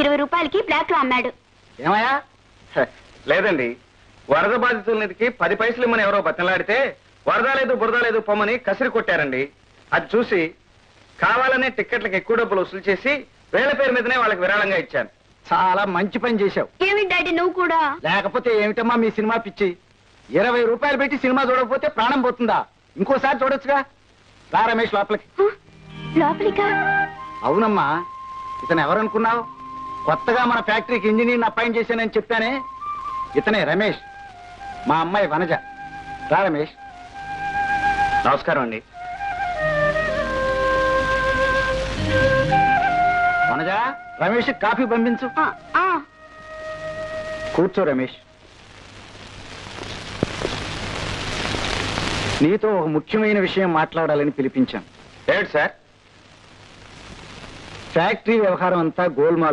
20 రూపాయలకి బ్లాక్ లో అమ్మాడు. ఏమయ్యా? లేదండి, వరద బాధితులకి 10 పైసలు ఇమ్మని ఎవరో బతిలాడితే వరద లేదు బురద లేదు పొమ్మని కసిరి కొట్టారండి. అది చూసి కావాలనే టిక్కెట్లకు ఎక్కువ డబ్బులు వసూలు చేసి వేళ్ల పేరు మీదనే వాళ్ళకి విరాళంగా ఇచ్చాను. చాలా మంచి పని చేశావు. ఏమిటి డాడీ నువ్వు కూడా? లేకపోతే ఏమిటమ్మా మీ సినిమా పిచ్చి? 20 రూపాయలు పెట్టి సినిమా చూడకపోతే ప్రాణం పోతుందా? ఇంకోసారి చూడొచ్చుగా. రా రమేష్ లోపలికి. లోపలికా? అవునమ్మా, ఇతను ఎవరనుకున్నావు? కొత్తగా మన ఫ్యాక్టరీకి ఇంజనీర్ని అపాయింట్ చేశానని చెప్పానే, ఇతనే రమేష్, మా అమ్మాయి వనజ. రా రమేష్. నమస్కారం అండి. వనజ, రమేష్ కాఫీ పంపించు. కూర్చో రమేష్. నీతో ఒక ముఖ్యమైన విషయం మాట్లాడాలని పిలిపించాను. ఏమిటి సార్? ఫ్యాక్టరీ వ్యవహారం అంతా గోల్మాల్